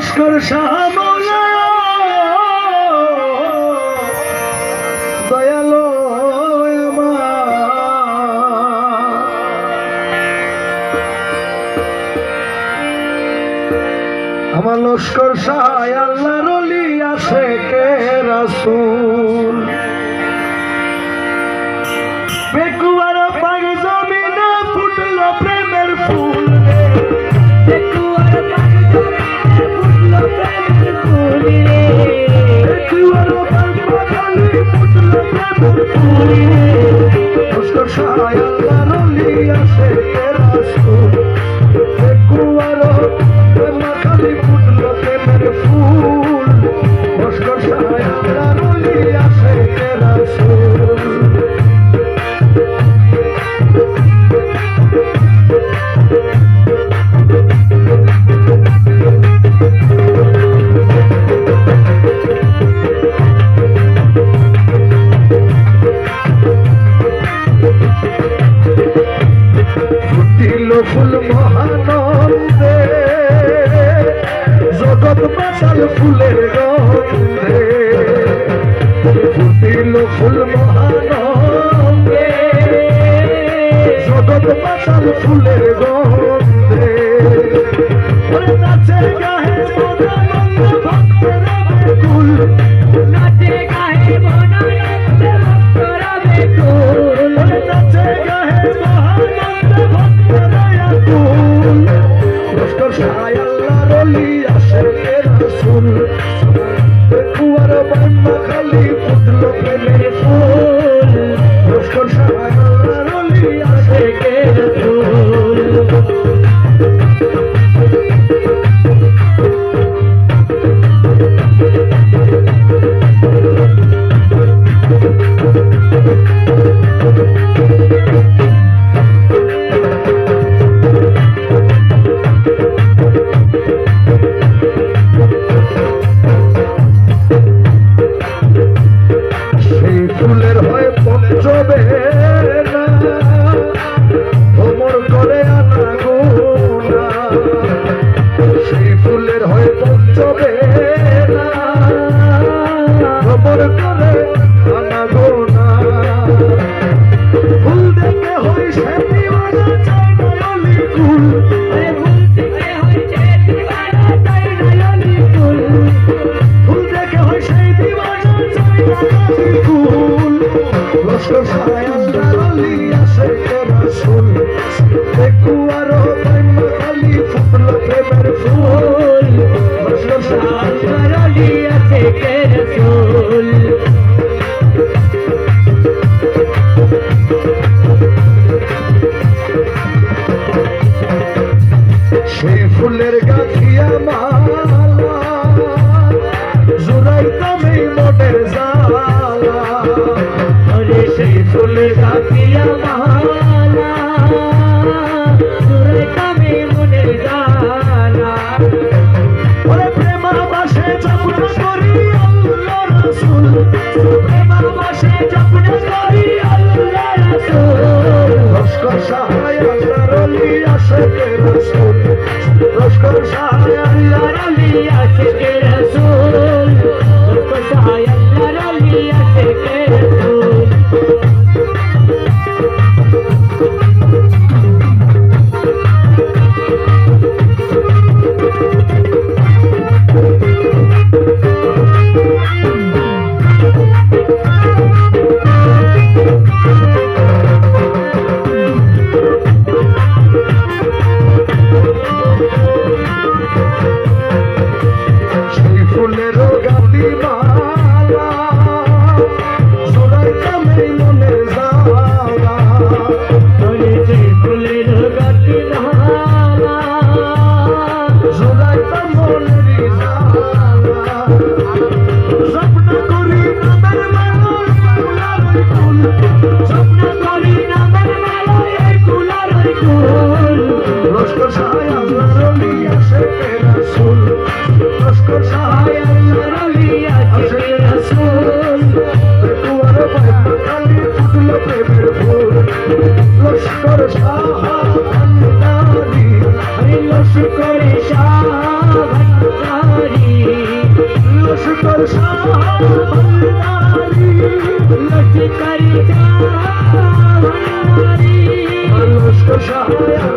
লস্কর শাহ মৌলা দয়ালো আমার লস্কর শাহ আল্লাহর ওলি আশিকে রাসূল বেকুয়ার পাগ জমিনে ফুটলো প্রেমের ফুল বেকুয়ার পাগ জমিনে ফুটলো প্রেমের ফুল বেকুয়ার পাগ জমিনে ফুটলো প্রেমের ফুল লস্কর শাহ আল্লাহর ওলি আশিকে রাসূল বেকুয়ার খালি ফুটলো প্রেমের ফুল লস্কর শাহ আল্লাহর ওলি আশিকে রাসূল ফুল মহানন্দে জগৎ পাশাল ফুলের গন্ধে ফুটিল ফুল মহানন্দে জগৎ পাশাল ফুলের গন্ধে নাচে গাহে মনানন্দ ভক্তরা বেকুল নাচে গাহে মনানন্দ ভক্তরা বেকুল নাচে গাহে মহানন্দ ভক্তরা বেকুল লস্কর শাহ আল্লাহর ওলি আশিকে রাসূল বেকুয়ার বান্দা খালি ফুটলো প্রেমের ফুল লস্কর শাহ আল্লাহর ওলি আশিকে রাসূল ফুলের হয় পঞ্চবেলা ভ্রমর করে আনা গোনা সেই ফুলের হয় পঞ্চবেলা ভ্রমর করে আনা গোনা ফুল দেখে হয় সে দিওয়ানা চাই নয়লি কুল ফুল দেখে হয় সে দিওয়ানা চাই নয়লি কুল ফুল দেখে হয় সেই দিওয়ানা চাই নয়লি কুল লস্কর শাহ আল্লাহর ওলি আশিকে রাসূল বেকুয়ার বান্দা খালি ফুটলো প্রেমের ফুল লস্কর শাহ আল্লাহর ওলি আশিকে রাসূল সেই ফুলের গাছিয়া মালা জুড়াইতাম এই মোটের জালা সেই ফুলের গাছিয়া মালা জুড়াইতাম এই মনের জালা ওরে প্রেমার বাসে যাপনা করি আল্লাহ রাসূল প্রেমার বাসে যাপনা করি আল্লাহ রাসূল লস্কর শাহ আল্লাহর ওলি আশিকে রাসূল লস্কর শাহ আল্লাহর ওলি আশিকে রাসূল লস্কর শাহ আল্লাহর ওলি আশিকে রাসূল লস্কর শাহ আল্লাহর ওলি আশিকে রাসূল লস্কর শাহ আল্লাহর ওলি আশিকে রাসূল বেকুয়ার বান্দা খালি ফুটলো প্রেমের ফুল লস্কর শাহ ভান্ডারী লস্কর শাহ ভান্ডারী লস্কর শাহী লস্কর শাহ